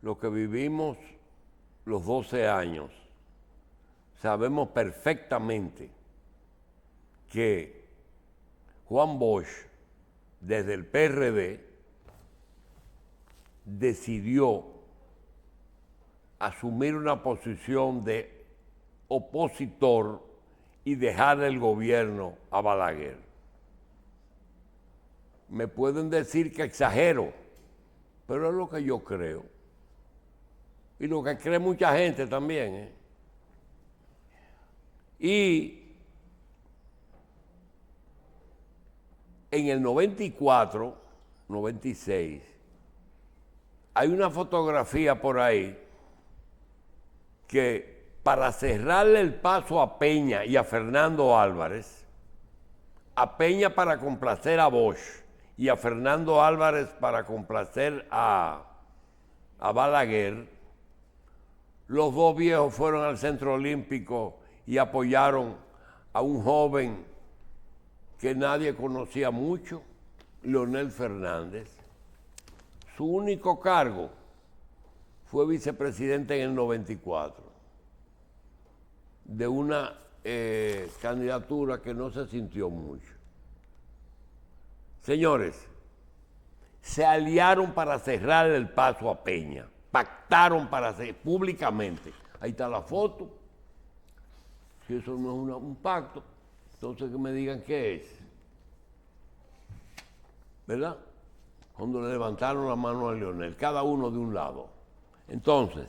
Los que vivimos los 12 años, sabemos perfectamente que Juan Bosch, desde el PRD, decidió asumir una posición de opositor y dejar el gobierno a Balaguer. Me pueden decir que exagero, pero es lo que yo creo. Y lo que cree mucha gente también. Y en el 94, 96, hay una fotografía por ahí que para cerrarle el paso a Peña y a Fernando Álvarez, a Peña para complacer a Bosch y a Fernando Álvarez para complacer a Balaguer, los dos viejos fueron al Centro Olímpico y apoyaron a un joven que nadie conocía mucho, Leonel Fernández. Su único cargo fue vicepresidente en el 94, de una candidatura que no se sintió mucho. Señores, se aliaron para cerrar el paso a Peña, pactaron para hacer públicamente. Ahí está la foto. Si eso no es un pacto, entonces que me digan qué es. ¿Verdad? Cuando le levantaron la mano a Leonel, cada uno de un lado. Entonces,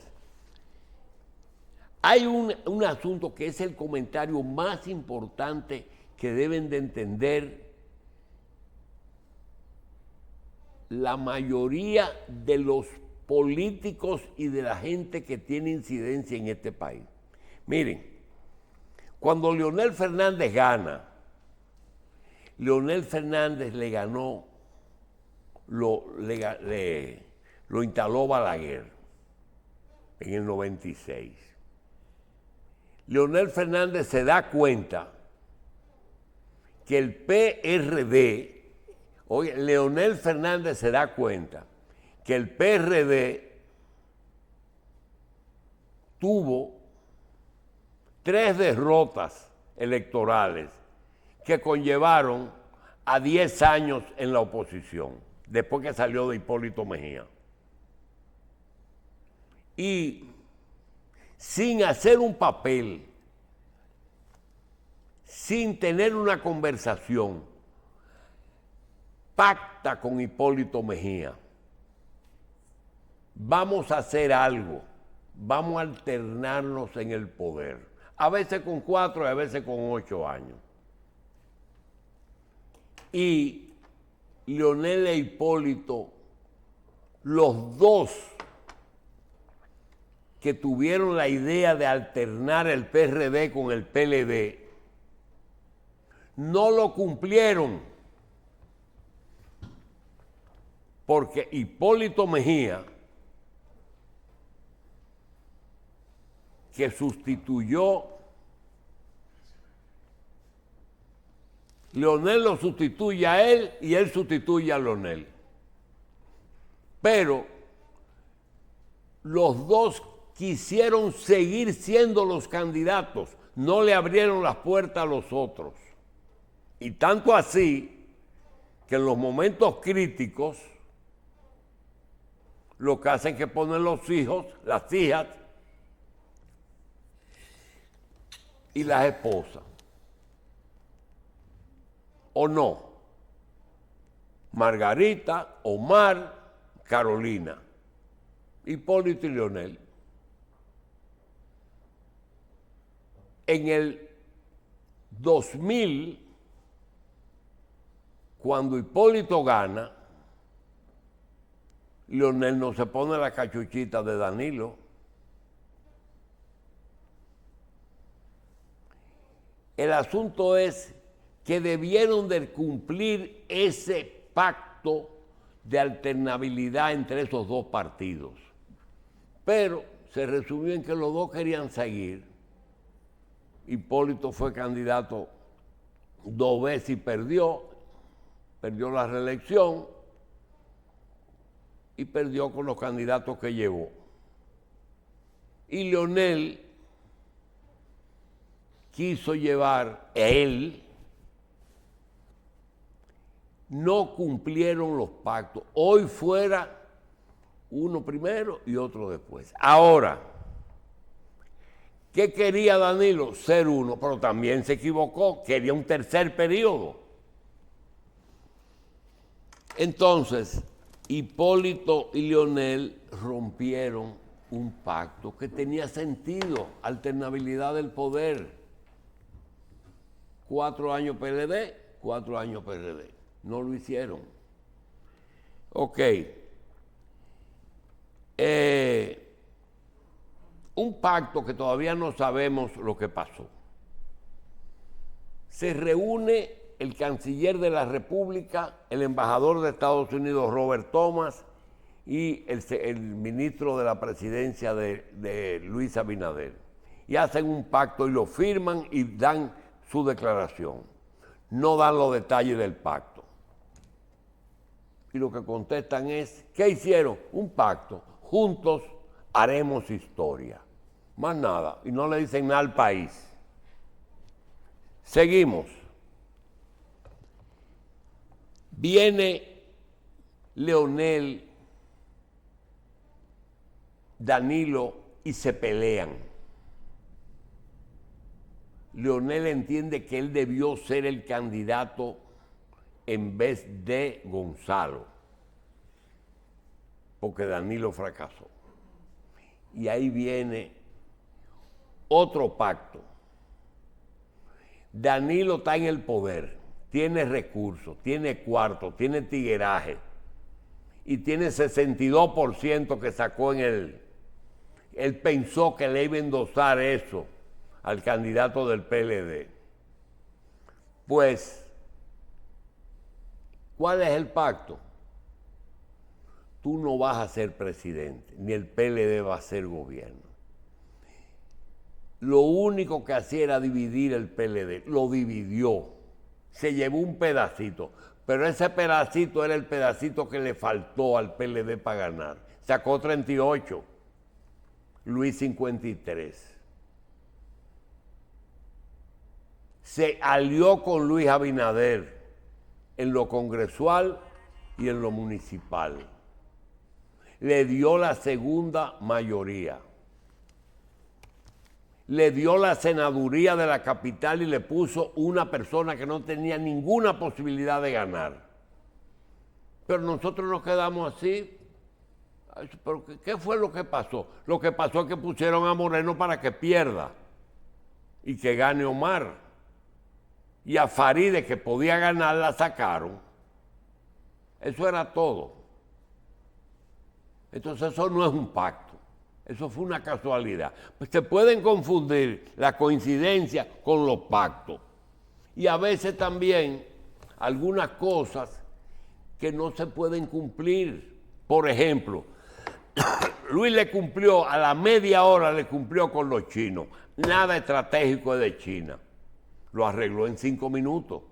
hay un asunto que es el comentario más importante que deben de entender la mayoría de los políticos y de la gente que tiene incidencia en este país. Miren, cuando Leonel Fernández gana, Leonel Fernández le ganó, lo instaló Balaguer en el 96. Leonel Fernández se da cuenta que el PRD, oye, Leonel Fernández se da cuenta que el PRD tuvo 3 derrotas electorales que conllevaron a 10 años en la oposición, después que salió de Hipólito Mejía. Y sin hacer un papel, sin tener una conversación, pacta con Hipólito Mejía. Vamos a hacer algo, vamos a alternarnos en el poder, a veces con 4 y a veces con 8 años. Y Leonel e Hipólito, los dos que tuvieron la idea de alternar el PRD con el PLD, no lo cumplieron, porque Hipólito Mejía, que sustituyó, Leonel lo sustituye a él y él sustituye a Leonel. Pero los dos quisieron seguir siendo los candidatos, no le abrieron las puertas a los otros. Y tanto así que en los momentos críticos lo que hacen es que ponen los hijos, las hijas y las esposas. ¿O no? Margarita, Omar, Carolina, Hipólito y Leonel. En el 2000, cuando Hipólito gana, Leonel no se pone la cachuchita de Danilo. El asunto es que debieron de cumplir ese pacto de alternabilidad entre esos dos partidos. Pero se resumió en que los dos querían seguir. Hipólito fue candidato 2 veces y perdió la reelección y perdió con los candidatos que llevó. Y Leonel quiso llevar, él, no cumplieron los pactos. Hoy fuera uno primero y otro después. Ahora, ¿qué quería Danilo? Ser uno, pero también se equivocó, quería un tercer periodo. Entonces, Hipólito y Leonel rompieron un pacto que tenía sentido, alternabilidad del poder. 4 años PLD, 4 años PRD. No lo hicieron. Ok. Un pacto que todavía no sabemos lo que pasó. Se reúne el canciller de la República, el embajador de Estados Unidos, Robert Thomas, y el ministro de la presidencia de Luis Abinader. Y hacen un pacto y lo firman y dan su declaración. No dan los detalles del pacto. Y lo que contestan es, ¿qué hicieron? Un pacto. Juntos haremos historia. Más nada. Y no le dicen nada al país. Seguimos. Viene Leonel, Danilo y se pelean. Leonel entiende que él debió ser el candidato en vez de Gonzalo, porque Danilo fracasó. Y ahí viene otro pacto. Danilo está en el poder, tiene recursos, tiene cuartos, tiene tigueraje y tiene 62% que sacó en el... Él pensó que le iba a endosar eso al candidato del PLD. Pues, ¿cuál es el pacto? Tú no vas a ser presidente, ni el PLD va a ser gobierno. Lo único que hacía era dividir el PLD, lo dividió, se llevó un pedacito, pero ese pedacito era el pedacito que le faltó al PLD para ganar. Sacó 38, Luis 53. Se alió con Luis Abinader en lo congresual y en lo municipal. Le dio la segunda mayoría. Le dio la senaduría de la capital y le puso una persona que no tenía ninguna posibilidad de ganar. Pero nosotros nos quedamos así. ¿Pero qué fue lo que pasó? Lo que pasó es que pusieron a Moreno para que pierda y que gane Omar. Y a Faride, que podía ganar, la sacaron. Eso era todo. Entonces eso no es un pacto. Eso fue una casualidad. Pues se pueden confundir la coincidencia con los pactos. Y a veces también algunas cosas que no se pueden cumplir. Por ejemplo, Luis le cumplió, a la media hora le cumplió con los chinos. Nada estratégico de China. Lo arregló en 5 minutos.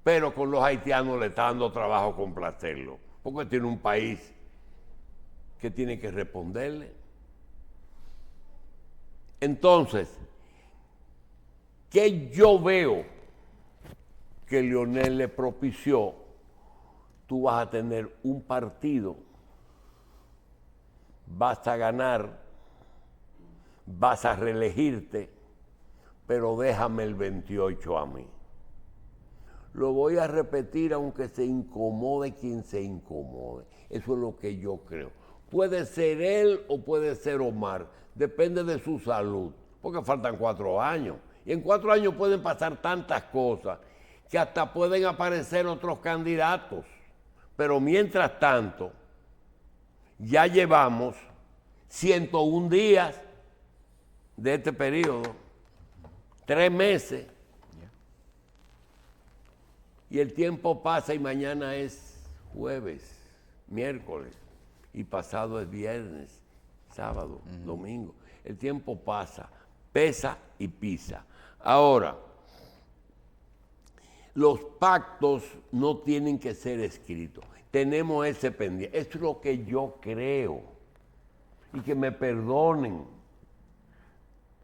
Pero con los haitianos le está dando trabajo complacerlo. Porque tiene un país que tiene que responderle. Entonces, ¿qué yo veo que Leonel le propició? Tú vas a tener un partido, vas a ganar, vas a reelegirte, pero déjame el 28 a mí. Lo voy a repetir aunque se incomode quien se incomode. Eso es lo que yo creo. Puede ser él o puede ser Omar. Depende de su salud, porque faltan 4 años. Y en 4 años pueden pasar tantas cosas que hasta pueden aparecer otros candidatos. Pero mientras tanto, ya llevamos 101 días de este periodo, 3 meses. Y el tiempo pasa y mañana es jueves, miércoles, y pasado es viernes, sábado, domingo. El tiempo pasa, pesa y pisa. Ahora, los pactos no tienen que ser escritos. Tenemos ese pendiente. Esto es lo que yo creo. Y que me perdonen.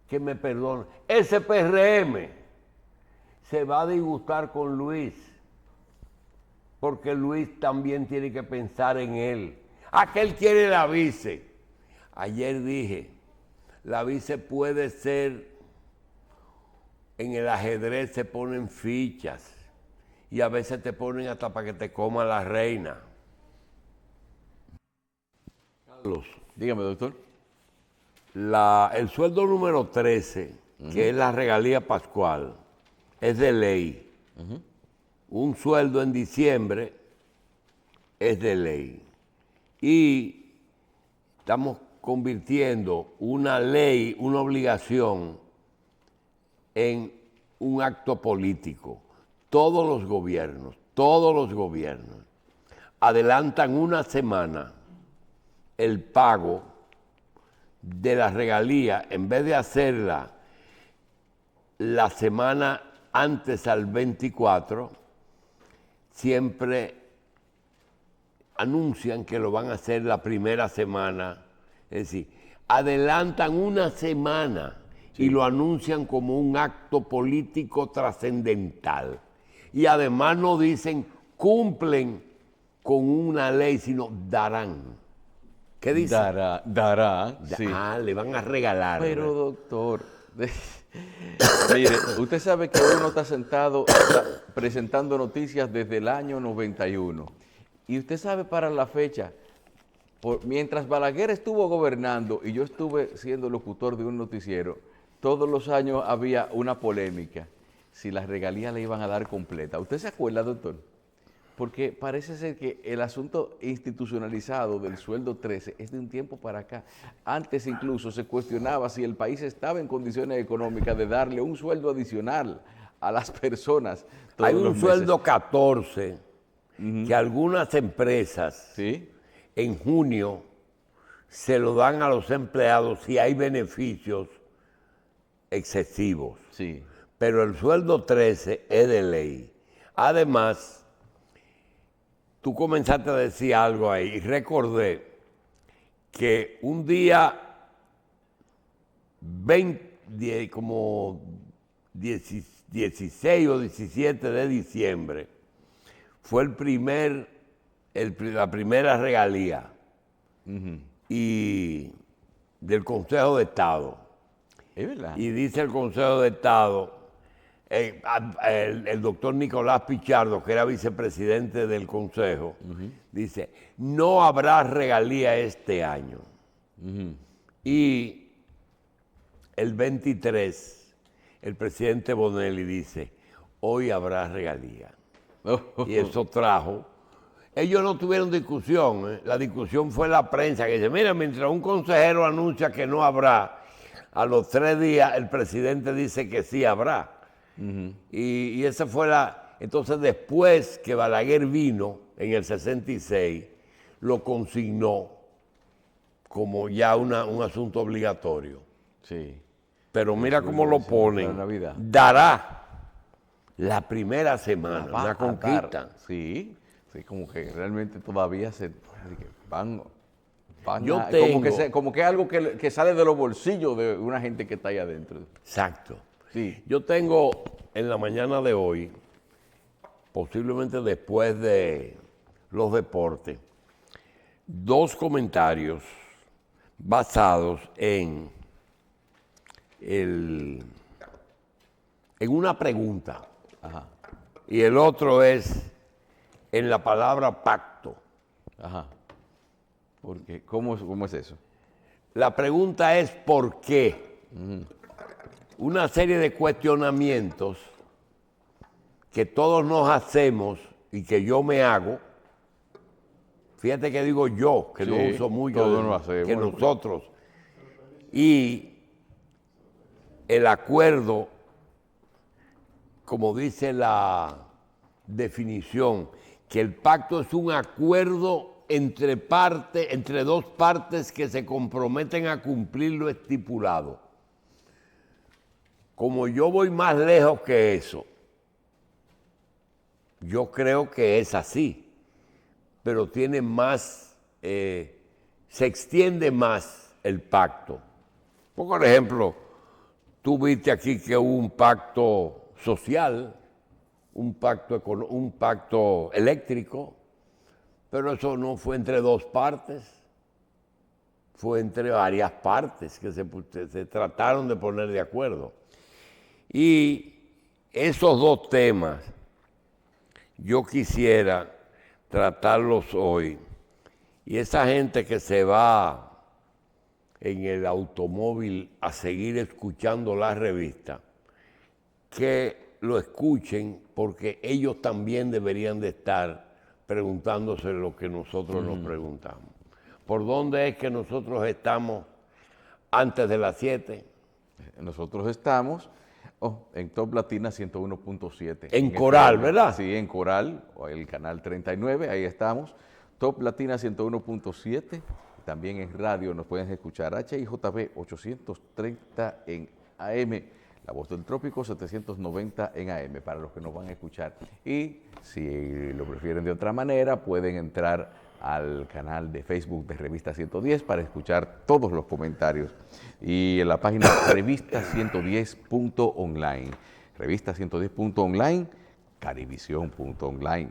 que me perdone. Ese PRM se va a disgustar con Luis, porque Luis también tiene que pensar en él. Que él quiere la vice. Ayer dije, la vice puede ser, en el ajedrez se ponen fichas y a veces te ponen hasta para que te coma la reina. Carlos. Dígame, doctor. El sueldo número 13, que es la regalía pascual, es de ley. Un sueldo en diciembre es de ley. Y estamos convirtiendo una ley, una obligación, en un acto político. Todos los gobiernos adelantan una semana el pago de la regalía, en vez de hacerla la semana antes al 24, siempre anuncian que lo van a hacer la primera semana. Es decir, adelantan una semana y lo anuncian como un acto político trascendental. Y además no dicen cumplen con una ley, sino darán. ¿Qué dice? Dará, sí. Le van a regalar. Pero, doctor, mire, usted sabe que uno está sentado presentando noticias desde el año 91. Y usted sabe para la fecha, mientras Balaguer estuvo gobernando y yo estuve siendo locutor de un noticiero, todos los años había una polémica si las regalías le iban a dar completa. ¿Usted se acuerda, doctor? Porque parece ser que el asunto institucionalizado del sueldo 13 es de un tiempo para acá. Antes incluso se cuestionaba si el país estaba en condiciones económicas de darle un sueldo adicional a las personas. Hay un sueldo 14 que algunas empresas en junio se lo dan a los empleados si hay beneficios excesivos. Sí. Pero el sueldo 13 es de ley. Además, tú comenzaste a decir algo ahí y recordé que un día como 16 o 17 de diciembre fue la primera regalía y del Consejo de Estado. ¿Es verdad? Y dice el Consejo de Estado, el doctor Nicolás Pichardo, que era vicepresidente del Consejo, dice, no habrá regalía este año. Y el 23, el presidente Bonelli dice, hoy habrá regalía. Y eso trajo. Ellos no tuvieron discusión, la discusión fue la prensa, que dice, mira, mientras un consejero anuncia que no habrá, a los 3 días el presidente dice que sí habrá. Y esa fue entonces después que Balaguer vino en el 66, lo consignó como ya un asunto obligatorio. Sí. Pero mira cómo lo ponen. Dará la primera semana, una conquista. Sí, como que realmente todavía van Yo tengo, como que es algo que sale de los bolsillos de una gente que está ahí adentro. Exacto. Sí. Yo tengo en la mañana de hoy, posiblemente después de los deportes, 2 comentarios basados en una pregunta. Ajá. Y el otro es en la palabra pacto. Ajá. Porque, ¿cómo es eso? La pregunta es ¿por qué? Una serie de cuestionamientos que todos nos hacemos y que yo me hago. Fíjate que digo yo, que no uso mucho, todos nos hacemos, que nosotros. Y el acuerdo, como dice la definición, que el pacto es un acuerdo entre 2 partes que se comprometen a cumplir lo estipulado. Como yo voy más lejos que eso, yo creo que es así, pero tiene más, se extiende más el pacto. Por ejemplo, tú viste aquí que hubo un pacto social, un pacto eléctrico, pero eso no fue entre dos partes, fue entre varias partes que se trataron de poner de acuerdo. Y esos dos temas yo quisiera tratarlos hoy. Y esa gente que se va en el automóvil a seguir escuchando la revista, que lo escuchen porque ellos también deberían de estar preguntándose lo que nosotros nos preguntamos. ¿Por dónde es que nosotros estamos antes de las 7? Nosotros estamos en Top Latina 101.7. En Coral, ¿verdad? Sí, en Coral, o el canal 39, ahí estamos. Top Latina 101.7. También en radio nos pueden escuchar HIJB 830 en AM, La Voz del Trópico 790 en AM, para los que nos van a escuchar. Y si lo prefieren de otra manera, pueden entrar al canal de Facebook de Revista 110 para escuchar todos los comentarios. Y en la página revista110.online, revista110.online, carivisión.online,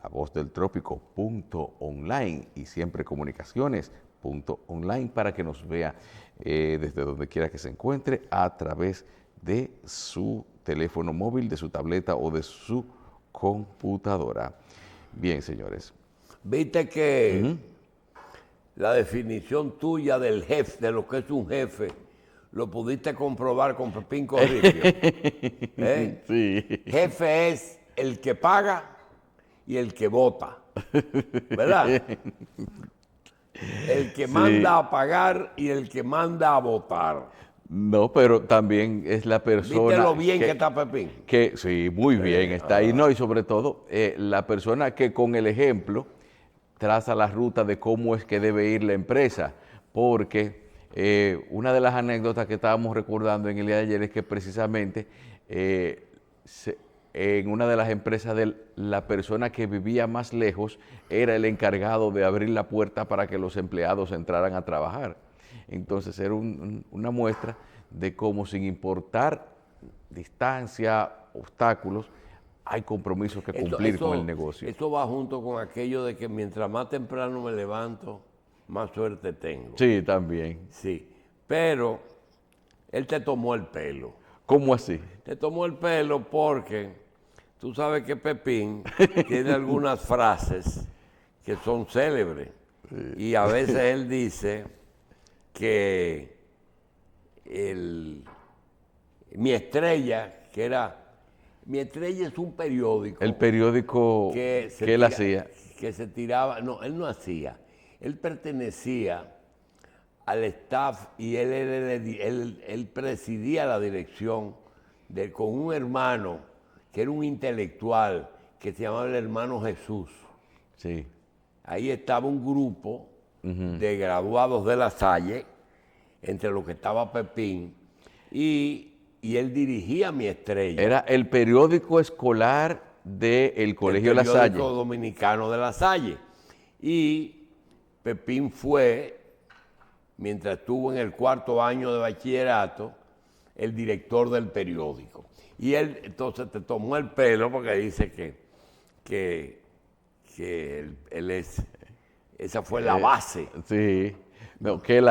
La Voz del Trópico.online y Siempre Comunicaciones.online para que nos vea desde donde quiera que se encuentre a través de su teléfono móvil, de su tableta o de su computadora. Bien, señores. Viste que la definición tuya del jefe, de lo que es un jefe, lo pudiste comprobar con Pepín Corripio. Sí. Jefe es el que paga y el que vota, ¿verdad? El que manda a pagar y el que manda a votar. No, pero también es la persona... ¿Viste lo bien que está Pepín? Sí, muy bien está ahí. No, y sobre todo, la persona que con el ejemplo traza la ruta de cómo es que debe ir la empresa, porque una de las anécdotas que estábamos recordando en el día de ayer es que precisamente en una de las empresas la persona que vivía más lejos era el encargado de abrir la puerta para que los empleados entraran a trabajar. Entonces era una muestra de cómo, sin importar distancia, obstáculos, hay compromisos que cumplir con el negocio. Eso va junto con aquello de que mientras más temprano me levanto, más suerte tengo. Sí, también. Sí, pero él te tomó el pelo. ¿Cómo así? Te tomó el pelo porque tú sabes que Pepín tiene algunas frases que son célebres. Sí. Y a veces él dice que Mi Estrella, que era... Mi Estrella es un periódico. El periódico que él hacía. Que se tiraba... No, él no hacía. Él pertenecía al staff y él presidía la dirección con un hermano que era un intelectual que se llamaba el Hermano Jesús. Sí. Ahí estaba un grupo de graduados de La Salle, entre los que estaba Pepín, y él dirigía Mi Estrella. Era el periódico escolar del Colegio La Salle. El periódico dominicano de La Salle. Y Pepín fue, mientras estuvo en el 4º año de bachillerato, el director del periódico. Y él entonces te tomó el pelo porque dice que él es... Esa fue la base. Sí. No, que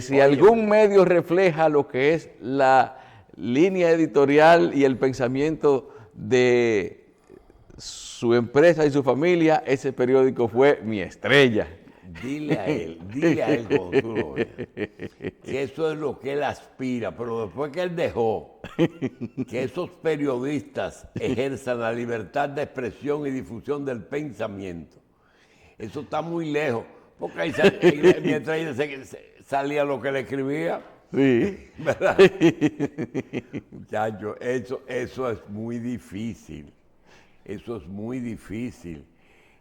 si algún medio refleja lo que es la línea editorial y el pensamiento de su empresa y su familia, ese periódico fue Mi Estrella. Dile a él cuando tú lo veas, que eso es lo que él aspira, pero después que él dejó que esos periodistas ejerzan la libertad de expresión y difusión del pensamiento, eso está muy lejos, porque ahí mientras salía lo que le escribía. Sí. ¿Verdad? Muchacho, eso es muy difícil. Eso es muy difícil.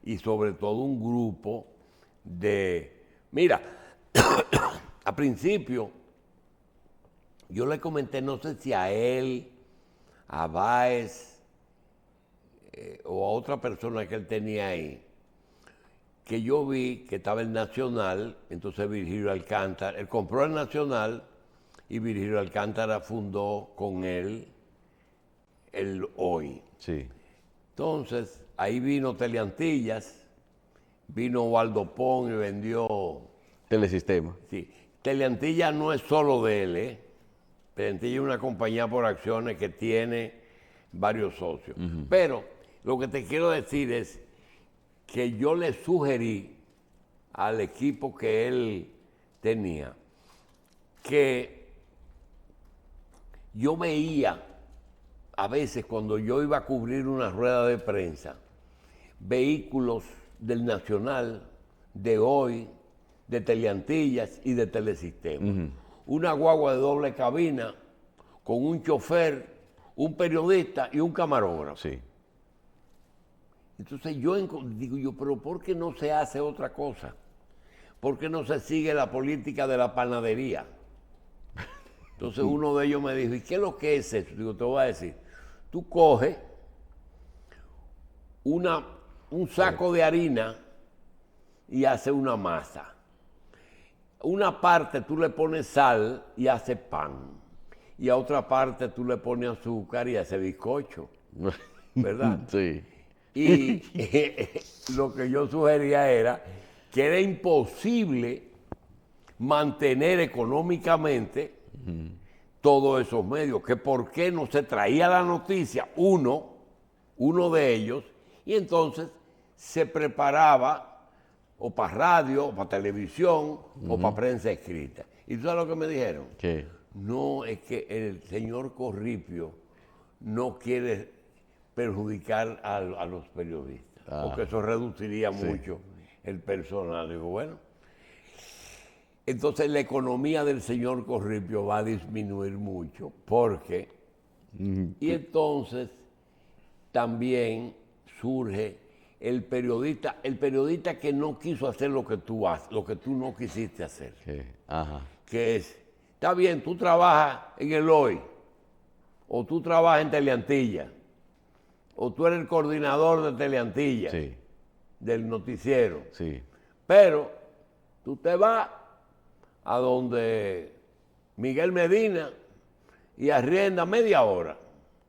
Y sobre todo un grupo de... Mira, a principio, yo le comenté, no sé si a él, a Báez o a otra persona que él tenía ahí, que yo vi que estaba el Nacional, entonces Virgilio Alcántara, él compró el Nacional y Virgilio Alcántara fundó con él el Hoy. Sí. Entonces, ahí vino Teleantillas, vino Waldo Pon y vendió... Telesistema. Sí, Teleantillas no es solo de él, ¿eh? Teleantillas es una compañía por acciones que tiene varios socios. Pero lo que te quiero decir es que yo le sugerí al equipo que él tenía que yo veía, a veces cuando yo iba a cubrir una rueda de prensa, vehículos del Nacional, de Hoy, de Teleantillas y de Telesistema. Una guagua de doble cabina con un chofer, un periodista y un camarógrafo. Sí. Entonces digo yo, pero ¿por qué no se hace otra cosa? ¿Por qué no se sigue la política de la panadería? Entonces uno de ellos me dijo, ¿y qué es lo que es eso? Digo, te voy a decir, tú coges un saco de harina y haces una masa. Una parte tú le pones sal y haces pan. Y a otra parte tú le pones azúcar y haces bizcocho. ¿Verdad? Sí. Y lo que yo sugería era que era imposible mantener económicamente todos esos medios, que por qué no se traía la noticia, uno de ellos, y entonces se preparaba o para radio, o para televisión, o para prensa escrita. ¿Y tú sabes lo que me dijeron? ¿Qué? No, es que el señor Corripio no quiere perjudicar a los periodistas, porque eso reduciría mucho el personal. Digo, bueno, entonces la economía del señor Corripio va a disminuir mucho, porque, y entonces también surge el periodista que no quiso hacer lo que tú haces, lo que tú no quisiste hacer. Sí. Ajá. Que es, está bien, tú trabajas en el Hoy, o tú trabajas en Teleantillas, o tú eres el coordinador de Teleantillas, Sí. del noticiero, Sí. pero tú te vas a donde Miguel Medina y arrienda media hora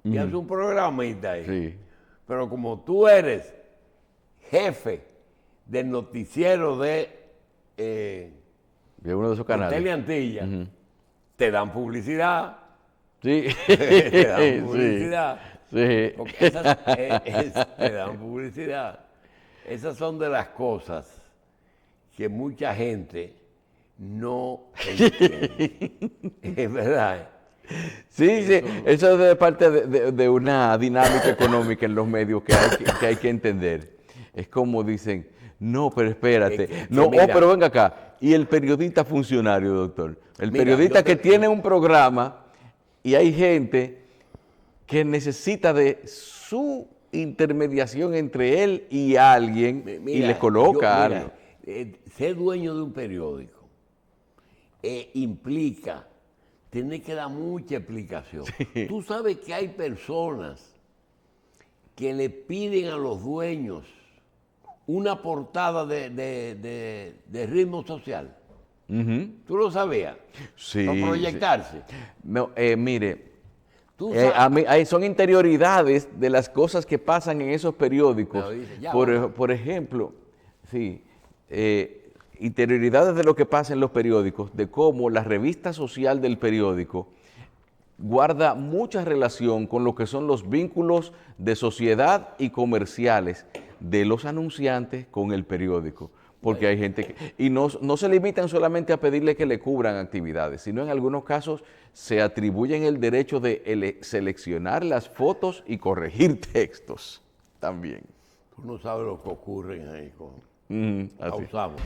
y hace un programita ahí. Sí. Pero como tú eres jefe del noticiero de De uno de esos canales. Teleantillas, te dan publicidad. Sí. Te dan publicidad. Sí. Porque te dan publicidad. Esas son de las cosas que mucha gente no entiende. Es verdad. Sí, sí, eso es parte de una dinámica económica en los medios que hay que entender. Es como dicen, no, pero espérate, no, mira, pero venga acá. Y el periodista funcionario, doctor, el Mira, periodista yo que te- tiene un programa y hay gente que necesita de su intermediación entre él y alguien y Mira, le coloca mira, algo. ser dueño de un periódico implica tener que dar mucha explicación. Tú sabes que hay personas que le piden a los dueños una portada de ritmo social. ¿Tú lo sabías? Sí, Para proyectarse. No, mire, Tú sabes- a mí, son interioridades de las cosas que pasan en esos periódicos. Pero dice, ya, Por, vamos. ejemplo, sí, interioridades de lo que pasa en los periódicos, de cómo la revista social del periódico guarda mucha relación con lo que son los vínculos de sociedad y comerciales de los anunciantes con el periódico. Porque hay gente que... Y no se limitan solamente a pedirle que le cubran actividades, sino en algunos casos se atribuyen el derecho de seleccionar las fotos y corregir textos también. Tú no sabes lo que ocurre ahí con Así. causamos.